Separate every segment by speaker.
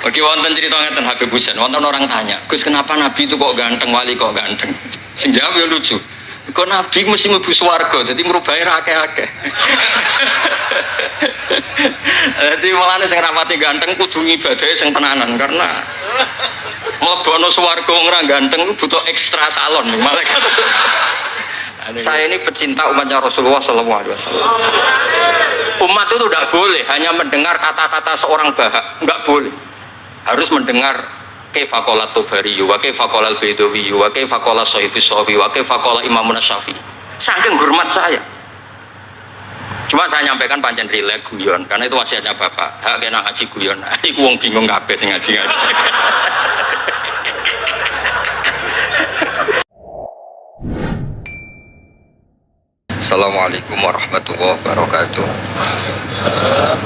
Speaker 1: Bagi wonten cerita ngeten Habib Husain, wonten orang tanya, Gus kenapa Nabi itu kok ganteng, wali kok ganteng? Sing jawab ya lucu. Kok Nabi mesti mlebu swarga, jadi merubahi akeh-akeh. Jadi mulane sing rapati ganteng kudu ngibadahe sing tenanan karena mlebokno swarga wong ora ganteng butuh ekstra salon malaikat. Saya ini pecinta umatnya Rasulullah SAW. Umat itu tidak boleh hanya mendengar kata-kata seorang bahak, nggak boleh. Harus mendengar kaifa qala Tubari wa kaifa qala Al-Baidawi wa kaifa qala Syafi'i wa kaifa qala Imam Syafi'i. Saking hormat saya. Cuma saya nyampaikan pancen rilek guyon karena itu wasiatnya Bapak. Hak kena ngaji guyon. Iku wong bingung kabeh sing ngaji-ngaji. Assalamualaikum warahmatullahi wabarakatuh.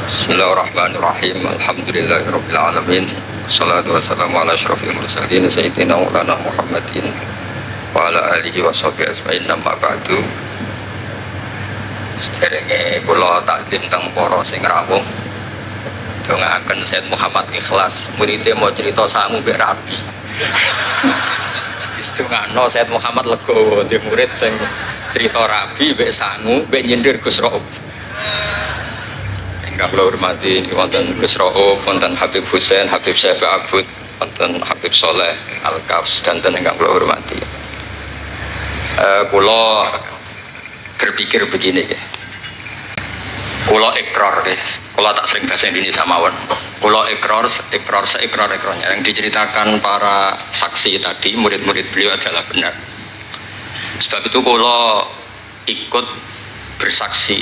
Speaker 1: Bismillahirrahmanirrahim. Alhamdulillahirabbil alamin. Wassalatu wassalamu ala asyrofil mursalin sayyidina Maulana Muhammadin wa ala alihi washabihi ajmain. Amma ba'du. Sederenge kula takdim teng para sing rawuh. Dongaaken Said Muhammad Ikhlas, muridé mau cerita sangu mbek rabi. Istungano Said Muhammad Legowo, di murid sing cerita rabi, mbek sangu, mbek nyindir Gus Raub. Ingkang kula hormati wonten Gus Raub, wonten Habib Husain, Habib Syafi Abud, wonten Habib Soleh Al-Kafs dan ingkang kula hormati. Kula berpikir begini, kula ikrar, kula tak sering bahasa Indonesia mawon. Kula ikrar seikrar-ikrarnya yang diceritakan para saksi tadi, murid-murid beliau adalah benar. Sebab itu kula ikut bersaksi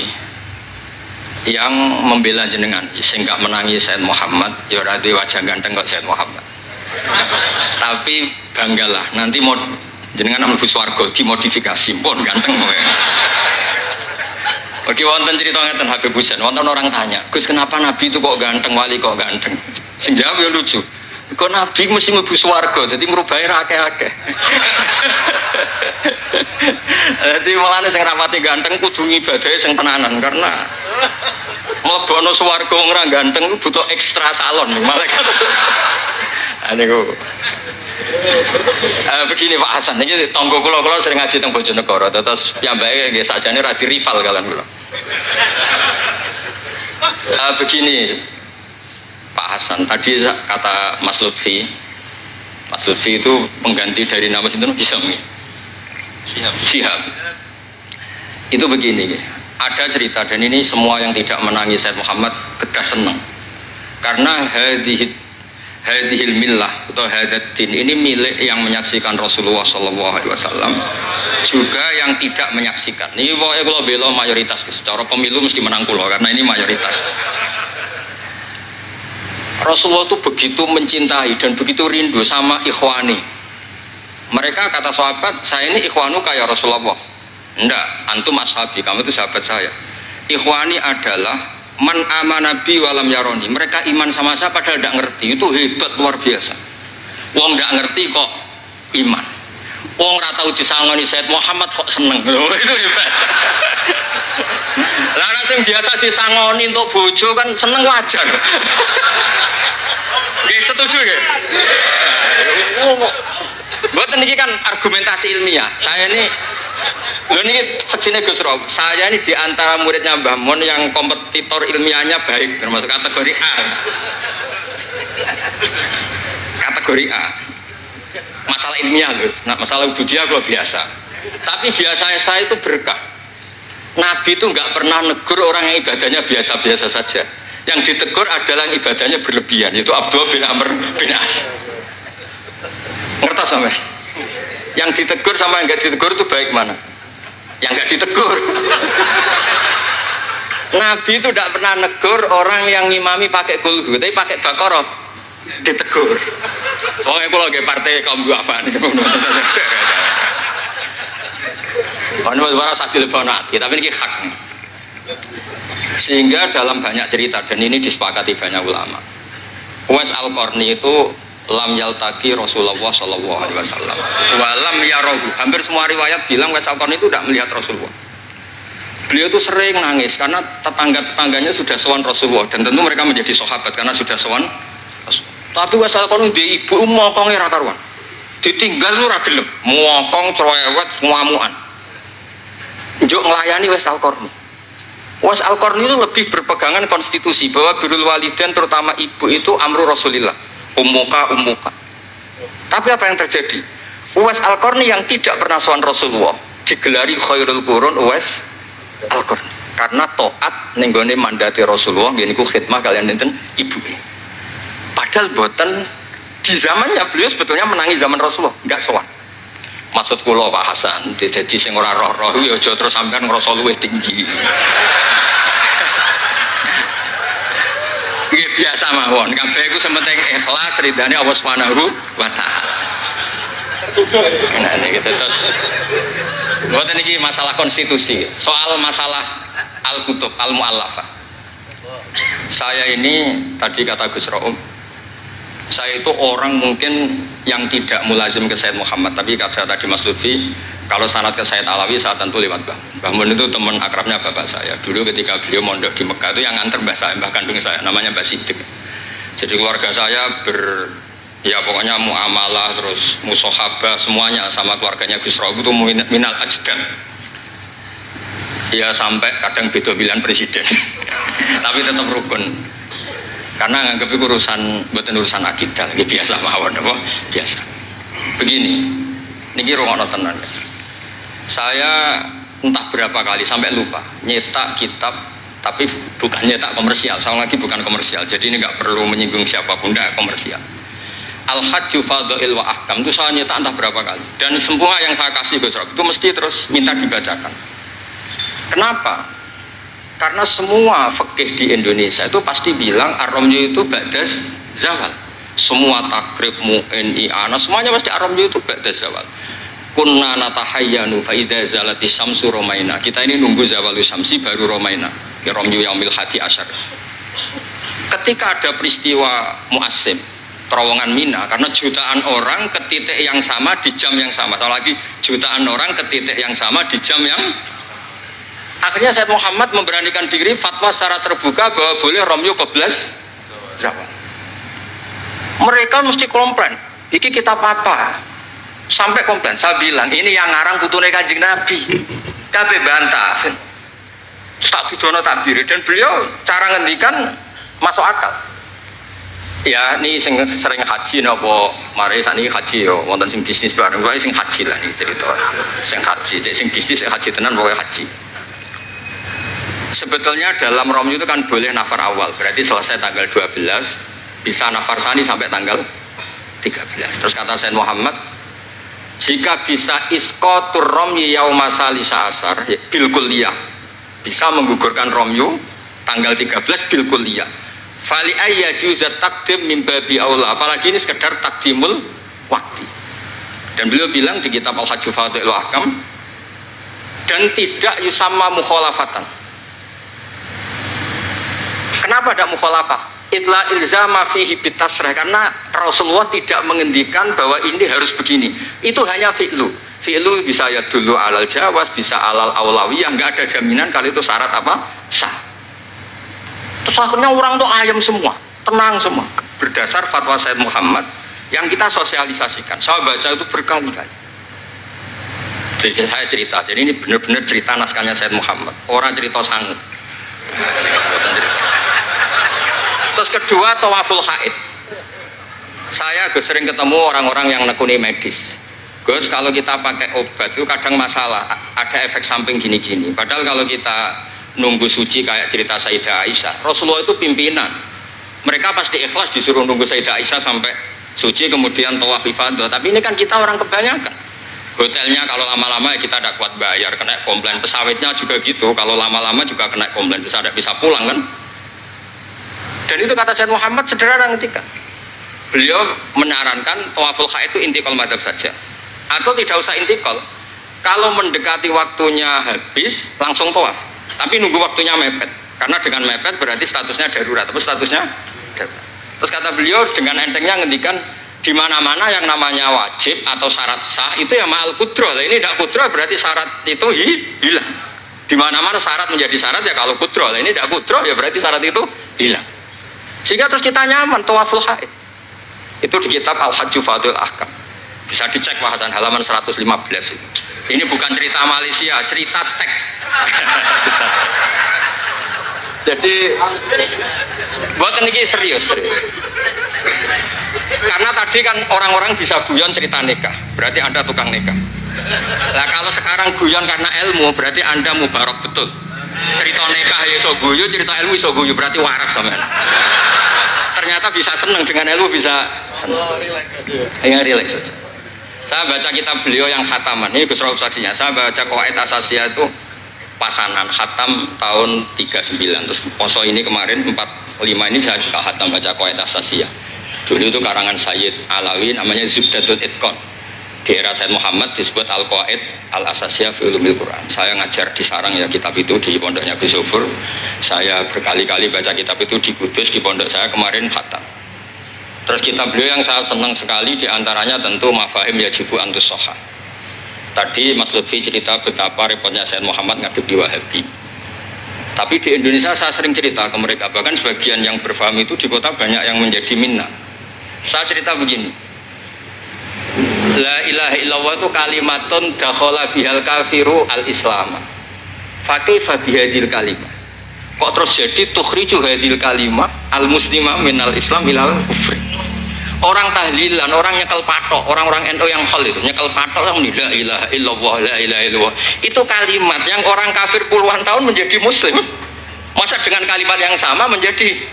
Speaker 1: yang membela jenengan, sing gak menangi Said Muhammad, ya ora duwe wajah ganteng kok Said Muhammad. Tapi banggalah, nanti mau jenengan mlebu swarga dimodifikasi pun ganteng. Oke, wonten cerita ngeten Habib Husain, wonten orang tanya, Gus kenapa Nabi itu kok ganteng, wali kok ganteng? Sing jawab ya lucu. Kok Nabi mesti mlebu swarga, jadi merubahi akeh-akeh. Jadi mulane sing rapati ganteng kudu ngibadahe sing tenanan karena mlebokno swarga wong ora ganteng butuh ekstra salon malaikat. Niku. Begini Pak Hasan, ini tonggo kula sering ngaji teng Bojonegoro, terus piyambake nggih sakjane ra di rival kalian kula. Begini Pak Hasan, tadi kata Mas Lutfi itu pengganti dari nama sinten Syihab. Itu begini, ada cerita dan ini semua yang tidak menangi Said Muhammad tegas senang karena hadhil millah atau hadatin ini milik yang menyaksikan Rasulullah SAW juga yang tidak menyaksikan. Ini pokoknya kalau bela mayoritas, secara pemilu mesti menang kulo karena ini mayoritas. Rasulullah itu begitu mencintai dan begitu rindu sama ikhwani. Mereka kata sahabat, saya ini ikhwanu kayak Rasulullah. Enggak, antum ashabi, kamu itu sahabat saya. Ikhwani adalah man amanabi walam yaroni. Mereka iman sama saya padahal tidak ngerti. Itu hebat luar biasa. Wong tidak ngerti kok iman. Wong ora tau disangoni Said Muhammad kok seneng. Itu hebat. Lah nek sing biasa disangoni untuk bojo kan seneng wajar. Nggih setuju nggih? Mboten niki kan argumentasi ilmiah. Saya ini lho niki seksine Gus Rob. Saya ini di antara muridnya Mbah Mun yang kompetitor ilmiahnya baik, termasuk kategori A. Kategori A. Masalah ilmiah loh. Nah, masalah budaya kok biasa. Tapi biasanya saya itu berkah. Nabi itu nggak pernah negur orang yang ibadahnya biasa-biasa saja. Yang ditegur adalah yang ibadahnya berlebihan. Itu Abdullah bin Amr bin As. Ngerti sampai? Yang ditegur sama yang nggak ditegur itu baik mana? Yang nggak ditegur. Nabi itu tidak pernah negur orang yang ngimami pakai kulhu, tapi pakai bakoroh ditegur. Soalnya kalau lagi partai kaum duafa nih, ini suara sadil bonati, tapi ini hak. Sehingga dalam banyak cerita dan ini disepakati banyak ulama. Uwais Al-Qarni itu lam yaltaki Rasulullah SAW walam yarohu. Hampir semua riwayat bilang Uwais Al-Qarni itu tidak melihat Rasulullah. Beliau itu sering nangis karena tetangga-tetangganya sudah sowan Rasulullah dan tentu mereka menjadi sahabat karena sudah sowan Rasulullah. Tapi wes Al-Qarni di ibu mokongnya ra karuan. Ditinggal lu ra gelem, mokong cerewet ngamukan. Njuk nglayani wes Al-Qarni. Wes Al-Qarni itu lebih berpegangan konstitusi bahwa birrul walidain terutama ibu itu amru Rasulillah. Ummuka. Tapi apa yang terjadi? Uwais Al-Qarni yang tidak pernah sowan Rasulullah digelari khairul qurun Uwais Al-Qarni karena taat ning gone mandate Rasulullah nggih niku khidmah kalian enten ibu. Padahal boten di zamannya beliau sebetulnya menangi zaman Rasulullah, enggak sowan. Maksud kula Pak Hasan, dadi sing ora roh-roh ya aja terus sampean ngrasa luwih tinggi. Nggih biasa mawon, kabeh iku sementing ikhlas ridane Allah Subhanahu wa taala. Nah niki terus mboten iki masalah konstitusi, soal masalah al-kutub al-mu'allafah. Saya ini tadi kata Gus Raum, saya itu orang mungkin yang tidak mulazim ke Sayyid Muhammad, tapi kata tadi Mas Lutfi, kalau sanad ke Sayyid Alawi saya tentu lewat Mbah Mun itu teman akrabnya bapak saya. Dulu ketika beliau mondok di Mekah itu yang nganter mbah saya, mbah kandung saya, namanya Mbah Sidik. Jadi keluarga saya ya pokoknya muamalah terus musohabah semuanya sama keluarganya Gus Raub itu minal ajdam. Ya sampai kadang beda pilihan presiden, tapi tetap rukun. Karena nganggep itu urusan akidah, biasa mawon apa? Biasa. Begini, niki rungokno tenan. Saya entah berapa kali sampai lupa nyetak kitab, tapi bukan nyetak komersial. Sama lagi bukan komersial. Jadi ini nggak perlu menyinggung siapapun, nggak komersial. Al-Hajju Fadha'il wa Ahkam itu saya nyetak entah berapa kali. Dan semua yang saya kasih Gus Rob itu mesti terus minta dibacakan. Kenapa? Karena semua fikih di Indonesia itu pasti bilang ar-ramyu itu ba'das zawal. Semua takrib mu'in i'ana semuanya pasti ar-ramyu itu ba'das zawal. Kunna natahayyanu fa idza zalati syamsu romaina. Kita ini nunggu zawalu syamsi baru romaina. Ya ramyu yaumil hadi asyar. Ketika ada peristiwa mu'assim terowongan Mina, karena jutaan orang ke titik yang sama di jam yang sama. Sama lagi jutaan orang ke titik yang sama di jam yang akhirnya Sayyid Muhammad memberanikan diri fatwa secara terbuka bahwa boleh romyu keblas zawal. Mereka mesti komplain, iki kitab apa? Sampai komplain, saya bilang ini yang ngarang putune Kanjeng Nabi. Kabeh bantah. Tak didono takbir dan beliau cara ngendikan masuk akal. Ya, ini sering haji napa mari sakniki haji yo wonten sing bisnis bareng wae sing haji lah niki cerita. Sing haji, sing bisnis haji tenan pokoke haji. Sebetulnya dalam romyu itu kan boleh nafar awal, berarti selesai tanggal 12, bisa nafar sani sampai tanggal 13. Terus kata Sayyid Muhammad, jika bisa iskotur romyu yauma salisa asar, ya, bil kulliyah, bisa menggugurkan romyu tanggal 13 bil kulliyah. Fali ayya juzat takdim min babi aula, apalagi ini sekedar takdimul waktu. Dan beliau bilang di kitab Al-Hajju Fadha'il wa Ahkam, dan tidak yusamma mukhalafatan. Kenapa ada mukhalafah? Itla ilzama fihi bitasrah, karena Rasulullah tidak mengendikan bahwa ini harus begini. Itu hanya fi'lu. Fi'lu bisa ya dulu alal jawaz, bisa alal aulawiyah, nggak ada jaminan kalau itu syarat apa? Sah. Terus akhirnya orang tuh ayam semua, tenang semua. Berdasar fatwa Sayyid Muhammad yang kita sosialisasikan. Saya baca itu berkali-kali. Jadi saya cerita, jadi ini benar-benar cerita naskahnya Sayyid Muhammad. Orang cerita sanggup. Terus kedua, tawaful haid. Saya sering ketemu orang-orang yang nekuni medis. Gus, kalau kita pakai obat itu kadang masalah, ada efek samping gini-gini. Padahal kalau kita nunggu suci kayak cerita Sayyidah Aisyah, Rasulullah itu pimpinan. Mereka pasti ikhlas disuruh nunggu Sayyidah Aisyah sampai suci kemudian tawaf ifadah. Tapi ini kan kita orang kebanyakan. Hotelnya kalau lama-lama kita tidak kuat bayar, kena komplain. Pesawatnya juga gitu, kalau lama-lama juga kena komplain, tidak bisa pulang kan. Dan itu kata Sayyid Muhammad sederhana ketika beliau menyarankan tawaful haid itu intikal madhab saja, atau tidak usah intikal. Kalau mendekati waktunya habis langsung tawaf, tapi nunggu waktunya mepet, karena dengan mepet berarti statusnya darurat, tapi statusnya darurat. Terus kata beliau dengan entengnya ngendikan di mana-mana yang namanya wajib atau syarat sah itu ya ma'al kudroh. Ini tidak kudroh berarti syarat itu hilang. Di mana-mana syarat menjadi syarat ya kalau kudroh. Ini tidak kudroh ya berarti syarat itu hilang. Sehingga terus kita nyaman tawaful haid. Itu di kitab Al-Hajju Fadul Ahkam. Bisa dicek bahasan halaman 115 itu. Ini bukan cerita Malaysia, cerita tek. Jadi buat ini serius. Karena tadi kan orang-orang bisa guyon cerita nikah, berarti Anda tukang nikah. Nah kalau sekarang guyon karena ilmu, berarti Anda mubarak betul. Cerita nikah ya iso guyu, cerita ilmu iso guyu, berarti waras sampean. Ternyata bisa senang dengan ilmu, bisa senang. Ya relax saja. Saya baca kitab beliau yang khataman, ini Gus Rauf saksinya. Saya baca Qawaid Asasiyah itu pasanan khatam tahun 39. Terus poso ini kemarin 45 ini saya juga khatam baca Qawaid Asasiyah. Dulu itu karangan Sayyid Alawi namanya Zubdatul Itqan. Di era Sayyid Muhammad disebut Al-Qawaid Al-Asasiyah fi Ulumil Quran. Saya ngajar di sarang ya kitab itu di pondoknya Gus Sufur. Saya berkali-kali baca kitab itu di Kudus, di pondok saya kemarin khatam. Terus kitab beliau yang saya senang sekali diantaranya tentu Mafahim Yajibu Antus Soha. Tadi Mas Lutfi cerita betapa repotnya Sayyid Muhammad ngadepi Wahabi. Tapi di Indonesia saya sering cerita ke mereka, bahkan sebagian yang berfaham itu di kota banyak yang menjadi minna. Saya cerita begini, La ilaha illallah itu kalimatun dakhala bihal kafiru al-islama fakaifa bihadil kalimah. Kok terus jadi tukhriju hadil kalimah al-muslimah minal islam ilal kufri. Orang tahlilan, orang nyekel patok, orang-orang NU yang khol itu nyekel patok yang la ilaha illallah, la ilaha illallah. Itu kalimat yang orang kafir puluhan tahun menjadi muslim. Masa dengan kalimat yang sama menjadi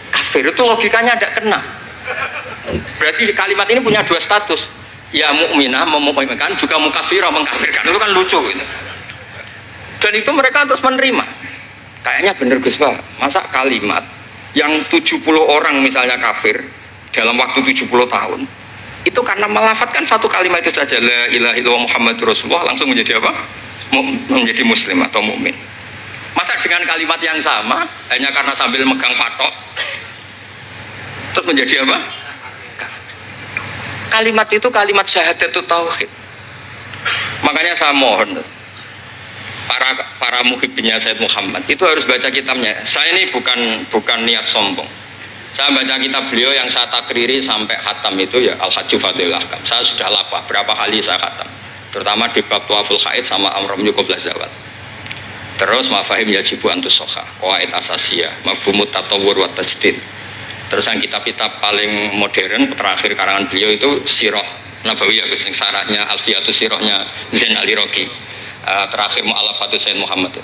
Speaker 1: kafir? Itu logikanya tidak kena. Berarti kalimat ini punya dua status. Ya mukminah memukminkan, juga mukafirah mengkafirkan. Itu kan lucu gitu. Dan itu mereka terus menerima. Kayaknya bener Gus Pak. Masa kalimat yang 70 orang misalnya kafir dalam waktu 70 tahun itu karena melafatkan satu kalimat itu saja, la ilaha illallah Muhammadur Rasulullah, langsung menjadi apa? Menjadi muslim atau mukmin. Masa dengan kalimat yang sama hanya karena sambil megang patok terus menjadi apa? Kalimat itu kalimat syahadatut tauhid. Makanya saya mohon para muhibbinnya Sayyid Muhammad itu harus baca kitabnya. Saya ini bukan niat sombong. Saya baca kitab beliau yang saya takriri sampai khatam itu ya Al-Hajju Fadil Ahkam. Saya sudah lapah berapa kali saya khatam, terutama di bab Tuaful Haid sama Amram Yukublah Zawad. Terus Mafahim Yajibu Antus Soha, Qawaid Asasiyah, Mafhumut Tatawur wa Tajdid. Terus yang kitab-kitab paling modern terakhir karangan beliau itu Sirah Nabawiyah, yang syaratnya Alfiatus Sirahnya Zain Al-Iraqi. Terakhir Mu'alafatus Sayyid Muhammad.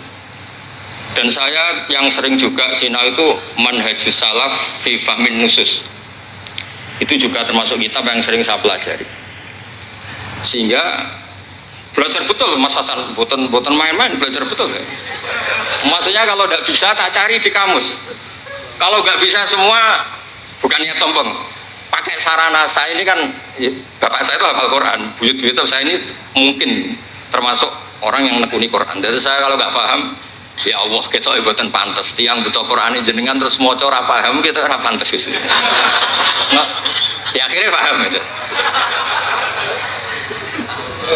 Speaker 1: Dan saya yang sering juga sinau itu Manhajus Salaf fi Fahmin Nusus. Itu juga termasuk kitab yang sering saya pelajari. Sehingga belajar betul Mas Hasan, boten main-main, belajar betul ya. Maksudnya kalau tidak bisa tak cari di kamus. Kalau nggak bisa semua bukan niat sombong. Pakai sarana saya ini kan ya, bapak saya itu hafal Quran, buyut-buyut saya ini mungkin termasuk orang yang menekuni Quran. Jadi saya kalau nggak paham, ya Allah kita ibadah pantas. Tiang butuh Quran jenengan terus mau ora paham kita ora pantas wis. Nah, ya akhirnya paham itu.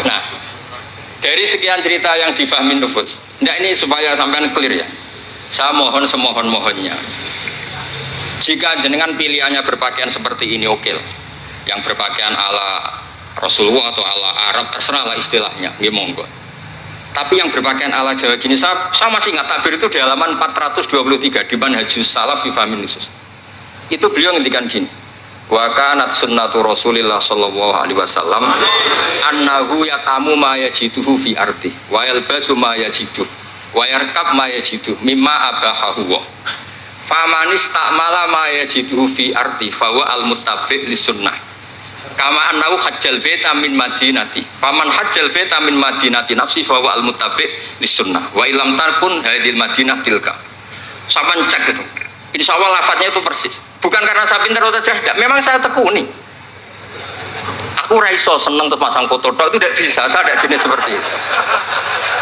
Speaker 1: Nah, dari sekian cerita yang difahami nufus, nah ini supaya sampean clear ya. Saya mohon semohon-mohonnya, jika jenengan pilihannya berpakaian seperti ini oke lah. Yang berpakaian ala Rasulullah atau ala Arab terserah lah istilahnya, ya monggo. Tapi yang berpakaian ala Jawa gini, saya masih ingat takbir itu di halaman 423 di Manhajus Salaf fi Fahmin Nusus. Itu beliau ngendikan gini, wa kanat sunnatu Rasulillah sallallahu alaihi wasallam annahu yatamu ma yajiduhu fi ardi wa yalbasu ma yajiduhu wa yarkab ma yajiduhu mimma abahahu wa famanis ta'mala ma yajiduhu fi ardi fawa al-muttabi' li sunnah kama annahu hajjal baita min madinati faman hajjal baita min madinati nafsi fawa al-muttabi' li sunnah wa ilam tarpun hadil madinah tilka. Saman cek itu insya Allah lafadznya itu persis, bukan karena saya pintar atau cerdas, memang saya tekuni. Aku raiso seneng terus masang foto itu tidak bisa, saya ada jenis seperti itu.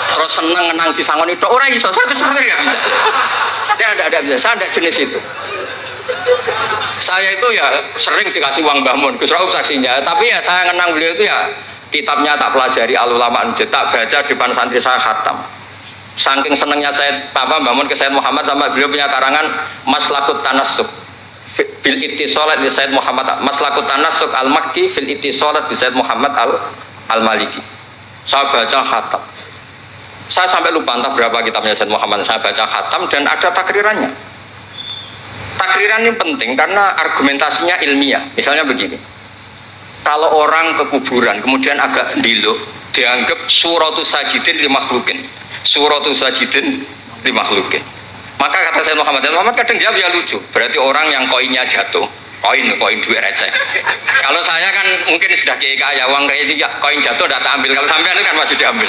Speaker 1: Terus seneng ngenang di sangon itu orang iso, saya itu sebenarnya nggak bisa. Tidak bisa, saya ada jenis itu. Saya itu ya sering dikasih uang Mbah Mun, Gus Rauf saksinya, tapi ya saya ngenang beliau itu ya kitabnya tak pelajari al-ulama tak baca depan santri saya khatam. Saking senengnya saya Mbah Mun ke Sayyid Muhammad sama beliau punya karangan Maslakut Tanassub bil ittisalat li Said Muhammad Maslakut Tanassuk al-Makki fil ittisalat bi Said Muhammad al-Maliki. Saya baca khatam. Saya sampai lupa entah berapa kitabnya Said Muhammad. Saya baca khatam dan ada takrirannya. Takriran ini penting karena argumentasinya ilmiah. Misalnya begini. Kalau orang ke kuburan kemudian agak diluk, dianggap suratus sajidin li makhlukin. Suratus sajidin li makhlukin. Maka kata Said Muhammad kadang jawab ya lucu. Berarti orang yang koinnya jatuh, koin duit receh. Kalau saya kan mungkin sudah kaya uang kayak itu, koin jatuh udah tak ambil. Kalau sampean kan masih diambil.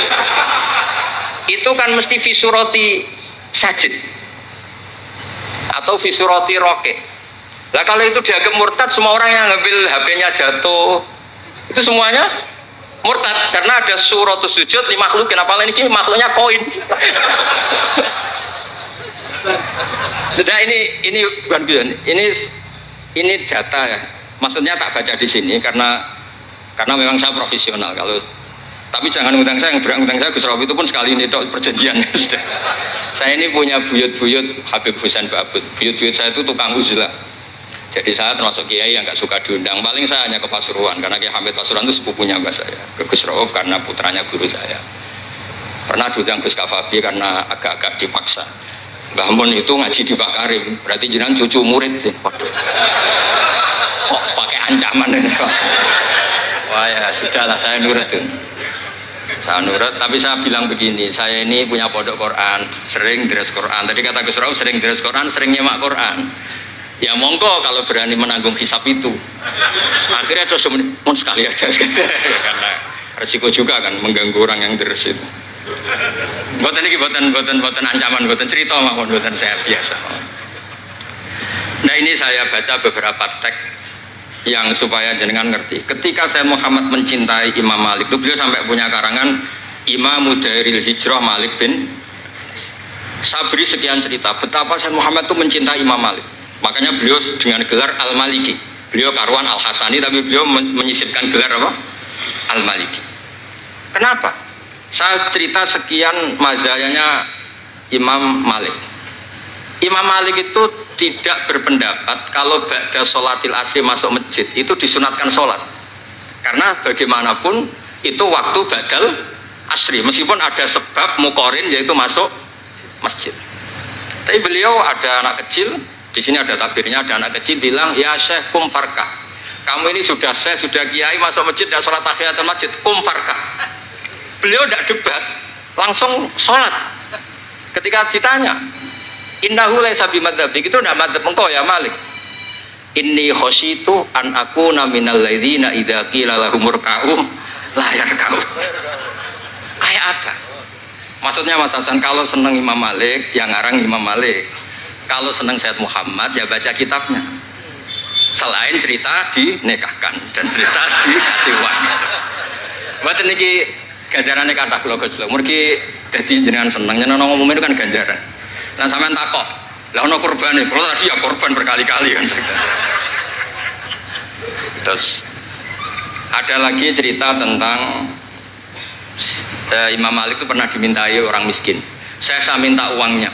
Speaker 1: Itu kan mesti fisuroti sajid atau fisuroti roke. Lah kalau itu dianggap murtad, semua orang yang ngambil HP-nya jatuh itu semuanya murtad karena ada suratus sujud li makhlukin. Apalagi ini makhluknya koin. Nah ini bukan guyon, ini data ya. Maksudnya tak baca di sini karena memang saya profesional. Tapi jangan undang saya, yang berang undang saya Gus Rawi itu pun sekali ini dok perjanjian. Saya ini punya buyut Habib Husain Babut. Buyut saya itu tukang uzlah. Jadi saya termasuk kiai yang nggak suka diundang. Paling saya hanya ke Pasuruan karena Kiai Hamid Pasuruan itu sepupunya mbak saya. Ke Gus Rawi karena putranya guru saya. Pernah diundang Gus Kafabi karena agak-agak dipaksa. Mbah Mun itu ngaji di Pak Karim, berarti jenengan cucu murid sih. Waduh. Kok pakai ancaman ini Pak? Wah ya sudahlah, saya nurut tuh. Saya nurut, tapi saya bilang begini, saya ini punya pondok Quran, sering deres Quran. Tadi kata Gus Rauf sering deres Quran, sering nyemak Quran. Ya monggo kalau berani menanggung hisab itu. Akhirnya terus mau sekali aja karena resiko juga kan mengganggu orang yang deres itu. Buatan ini buatan ancaman, buatan cerita mawon, buatan saya biasa. Nah ini saya baca beberapa teks yang supaya jenengan ngerti. Ketika saya Muhammad mencintai Imam Malik, itu beliau sampai punya karangan Imam Mudairil Hijrah Malik bin Sabri sekian cerita betapa saya Muhammad itu mencintai Imam Malik. Makanya beliau dengan gelar Al-Maliki. Beliau karuan Al-Hasani tapi beliau menyisipkan gelar apa? Al-Maliki. Kenapa? Saya cerita sekian mazhayanya Imam Malik. Imam Malik itu tidak berpendapat kalau ba'da sholatil asri masuk masjid itu disunatkan sholat. Karena bagaimanapun itu waktu ba'dal asri, meskipun ada sebab mukorin yaitu masuk masjid. Tapi beliau ada anak kecil, di sini ada tabirnya, ada anak kecil bilang, ya Syekh kum farkah. Kamu ini sudah Syekh, sudah kiai masuk masjid dan sholat tahiyatul masjid, kum farkah. Beliau tidak debat, langsung sholat. Ketika ditanya, innahu laisa bimadzhabik, itu tidak madzhab engkau ya Malik. Inni khosyitu an akuna minal ladzina idza qila lahum ruk'u la yarka'u. Kayak apa? Maksudnya Mas Hasan, kalau senang Imam Malik, yang ngarang Imam Malik. Kalau senang Said Muhammad, ya baca kitabnya. Selain cerita dinikahkan dan cerita dikasih uang. Buat ini ganjarannya kata kula gojlok. Mergi dadi jenengan seneng nyeneng ngomong itu kan ganjaran. Lah sampean takok, lah ono kurbane. Kalau tadi ya korban berkali-kali kan. Terus ada lagi cerita tentang Imam Malik itu pernah dimintai orang miskin. Saya minta uangnya.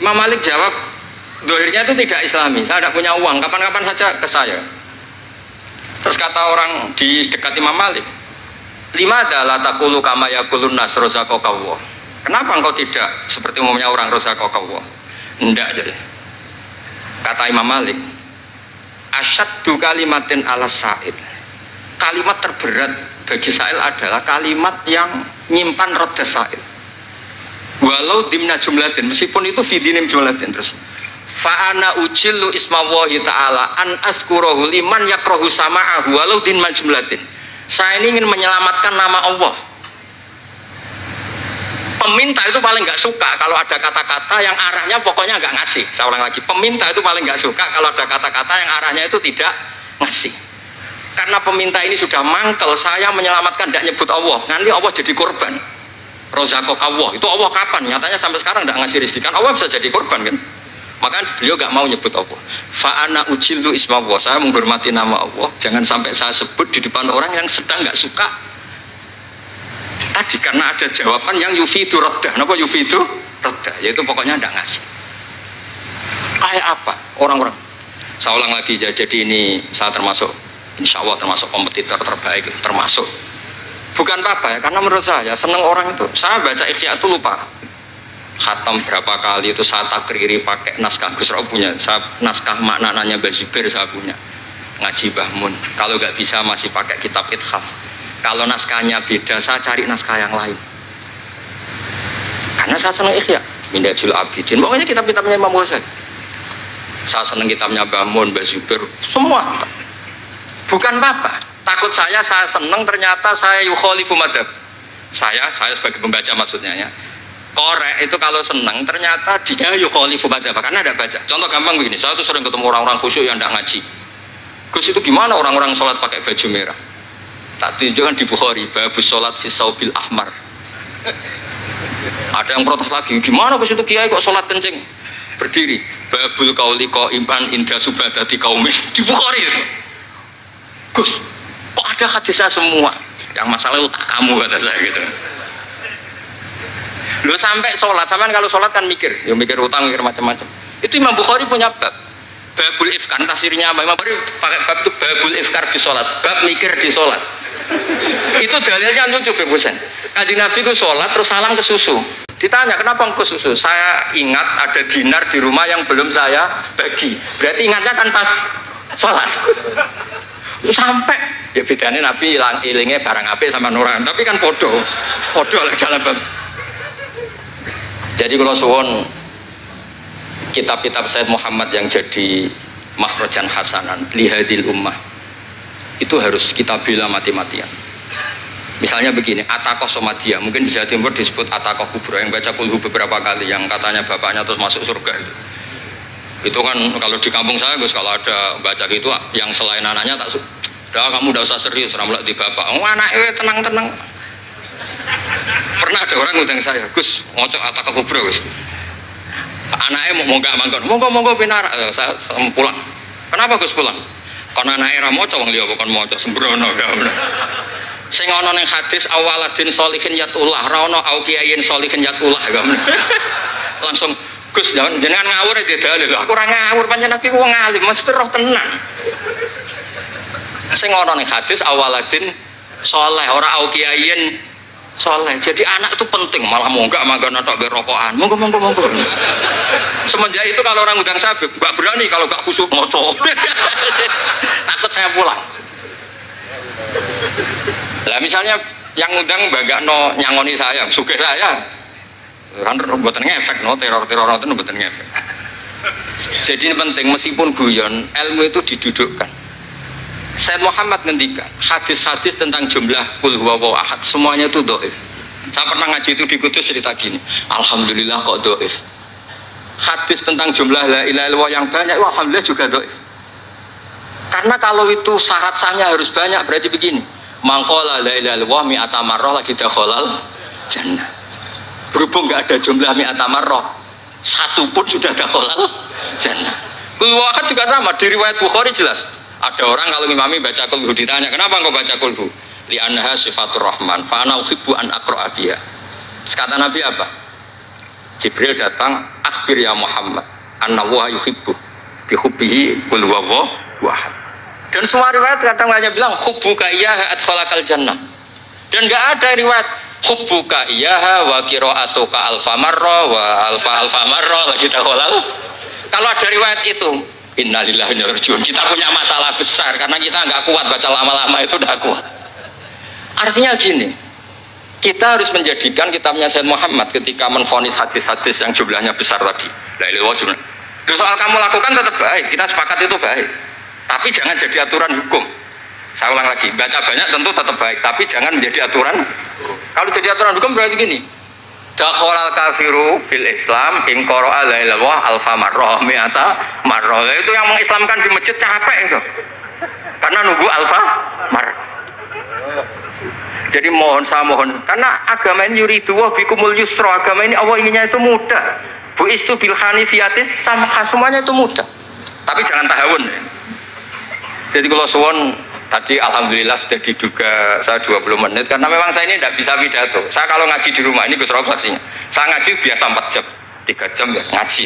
Speaker 1: Imam Malik jawab, dohirnya itu tidak Islami. Saya tidak punya uang. Kapan-kapan saja ke saya. Terus kata orang di dekat Imam Malik, lima adalah takulu kama yakulun nas rozaqallah. Kenapa engkau tidak seperti umumnya orang rozaqallah? Enggak jadi. Kata Imam Malik, asyaddu kalimatin ala sa'id. Kalimat terberat bagi sa'il adalah kalimat yang nyimpan roda sa'il. Walau dimna jumlatin, meskipun itu fidinim jumlatin. Terus fa'ana ujillu ismawahi ta'ala an azkurahu liman yakrohu sama'ahu walau dimna jumlatin. Saya ini ingin menyelamatkan nama Allah. Peminta itu paling nggak suka kalau ada kata-kata yang arahnya pokoknya nggak ngasih. Saya ulang lagi, peminta itu paling nggak suka kalau ada kata-kata yang arahnya itu tidak ngasih. Karena peminta ini sudah mangkel, saya menyelamatkan tidak nyebut Allah. Nanti Allah jadi korban. Rozakok Allah, itu Allah kapan? Nyatanya sampai sekarang tidak ngasih rezeki. Kan Allah bisa jadi korban kan? Makanya beliau nggak mau nyebut Allah. Fa'ana ujillu ismawah, saya menghormati nama Allah. Jangan sampai saya sebut di depan orang yang sedang nggak suka. Tadi karena ada jawaban yang yufidu raddah. Kenapa yufidu raddah? Yaitu pokoknya tidak ngasih. Kayak apa orang-orang? Saya ulang lagi ya, jadi ini saya termasuk, insya Allah termasuk kompetitor terbaik, termasuk. Bukan apa-apa ya, karena menurut saya seneng orang itu. Saya baca Ikhya itu lupa. Khatam berapa kali itu saya takriri pakai naskah Gus Ro punya, saya naskah maknanya Mbah Zubair saya punya. Ngaji Mbah Mun. Kalau nggak bisa masih pakai kitab Ithaf. Kalau naskahnya beda, saya cari naskah yang lain. Karena saya seneng Ikhya, Minhajul Abidin. Pokoknya kitab-kitabnya Imam Ghazali. Saya seneng kitabnya Mbah Mun, Mbah Zubair, semua. Bukan apa-apa. Takut saya seneng ternyata saya yukhalifu madhab. Saya sebagai pembaca maksudnya ya. Korek itu kalau senang ternyata dia yukhalifu madhab karena ada baca. Contoh gampang begini, saya tuh sering ketemu orang-orang khusyuk yang tidak ngaji. Gus itu gimana orang-orang sholat pakai baju merah? Tak tunjukkan di Bukhari, babus sholat fi saubil ahmar. Ada yang protes lagi, gimana Gus itu kiai kok sholat kencing? Berdiri, babul qauli qaiman inda subadati qaumin di Bukhari itu. Gus, kok ada hadisnya semua? Yang masalah itu tak kamu kata saya gitu. Lu sampai sholat, sampai kalau sholat kan mikir, ya mikir utang, mikir macam-macam. Itu Imam Bukhari punya bab, babul ifkar, tafsirnya apa? Imam Bukhari pakai bab itu babul ifkar di sholat, bab mikir di sholat. Itu dalilnya lucu Bebosen. Kanjeng Nabi itu sholat terus salam ke susu. Ditanya kenapa ke susu? Saya ingat ada dinar di rumah yang belum saya bagi. Berarti ingatnya kan pas sholat. Sampai ya bedanya Nabi ilingnya barang apik sama nuran, tapi kan podo lah dalam bab. Jadi kalau suwon kitab-kitab Sayyid Muhammad yang jadi makhrajan hasanan lihadil ummah itu harus kita bela mati-matian. Misalnya begini, Atakoh Somadia, mungkin di Jawa Timur disebut Atakoh Kubro yang baca kulhu beberapa kali, yang katanya bapaknya terus masuk surga itu kan kalau di kampung saya Gus, kalau ada baca gitu yang selain anaknya tak udah kamu udah usah serius ramlak di bapak, anaknya tenang-tenang. Pernah ada orang ngundang saya, Gus ngocok Atakoh Kubro Gus, anaknya mau nggak mangkon, monggo pinar, saya pulang. Kenapa Gus pulang? Karena anaknya ramoco wong liya bukan moco sembrono gak. Sing ana ning hadis awaladin sholihin yatullah, ra ono au kiyayin sholihin yatullah gak. Langsung Gus jenengan ngawur iki dalil. Aku ora ngawur panjenengan iki wong alim, mesti roh tenan. Sing ana ning hadis awaladin saleh ora au kiyayin soleh. Jadi anak itu penting, malah mau enggak mangga tok berokokan. Monggo. Semenjak itu kalau orang undang saya enggak berani kalau enggak khusyuk ngoco. Takut saya pulang. Lah misalnya yang undang banggakno nyangoni saya, sugih saya. Kan mboten ngefek no, teror itu mboten ngefek. Jadi ini penting meskipun guyon, ilmu itu didudukkan. Sayyid Muhammad ngendikan hadis-hadis tentang jumlah kul huwallahu ahad semuanya itu dhaif. Saya pernah ngaji itu di Kudus cerita gini, alhamdulillah kok dhaif. Hadis tentang jumlah la ilaha illallah yang banyak alhamdulillah juga dhaif. Karena kalau itu syarat sahnya harus banyak, berarti begini, mangqala la ilaha illallah mi'ata marrah lagi dakhalal jannah. Berhubung enggak ada jumlah mi'ata marrah, satu pun sudah dakhalal jannah. Kul huwallahu ahad juga sama, di riwayat Bukhari jelas. Ada orang kalau imami baca kulhu ditanya, kenapa engkau baca kulhu? Li'annaha sifatur rahman, fa'ana uhibbu an aqra'a biha. Kata Nabi apa? Jibril datang, akhbir ya Muhammad, annallaha yuhibbu bihubbihi qul huwallahu ahad. Dan semua riwayat kadang hanya bilang hubbuka iyyaha adkhalakal jannah. Dan enggak ada riwayat hubbuka iyyaha wa qira'atuka alfa marra wa alfa marra lagi dakhalal. Kalau ada riwayat itu innalillahi wa inna ilaihi raji'un. Kita punya masalah besar karena kita nggak kuat baca lama-lama itu udah kuat. Artinya gini, kita harus menjadikan kitabnya Sayyid Muhammad ketika menvonis hadis-hadis yang jumlahnya besar tadi. La ilaha illallah. Soal kamu lakukan tetap baik, kita sepakat itu baik. Tapi jangan jadi aturan hukum. Saya ulang lagi, baca banyak tentu tetap baik, tapi jangan menjadi aturan. Kalau jadi aturan hukum berarti gini. Dakhalal kafiru fil Islam in qara'a la ilaha illallah alfa marrah mi'ata marrah. Itu yang mengislamkan di masjid capek itu. Karena nunggu alfa marrah. Jadi saya mohon karena agama ini yuridu wa bikumul yusra, agama ini Allah inginnya itu mudah. Bu istu bil hanifiyatis samha, semuanya itu mudah. Tapi jangan tahawun. Jadi kalau suwon tadi alhamdulillah sudah diduga saya 20 menit karena memang saya ini tidak bisa pidato. Saya kalau ngaji di rumah ini Gus Rob saksinya. Saya ngaji biasa 4 jam, 3 jam biasa ngaji.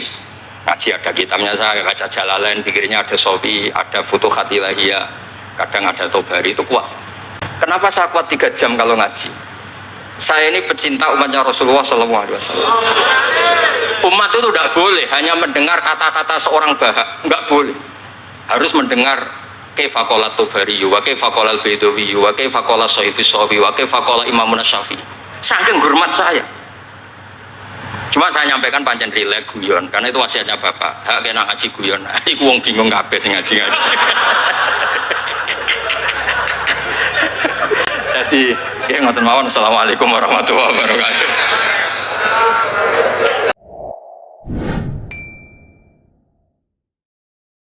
Speaker 1: ngaji ada kitabnya, saya baca Jalalain, pikirnya ada Sofi, ada Futuhat Ilahiyah, kadang ada Tobari, itu kuat. Kenapa saya kuat 3 jam kalau ngaji? Saya ini pecinta umatnya Rasulullah SAW. Umat itu tidak boleh hanya mendengar kata-kata seorang bahak, nggak boleh. Harus mendengar kaifa qala Tobari, wa kaifa qala Al-Baidawi, wa kaifa qala Sahifus Sawi, wa kaifa qala Imam Syafi'i. Saking hormat saya. Cuma saya nyampaikan pancen rileks guyon, karena itu wasiatnya Bapak. Hak kena ngaji guyon. Iku wong bingung kabeh sing ngaji-ngaji. Jadi, ya ngoten mawon. Assalamualaikum warahmatullahi wabarakatuh.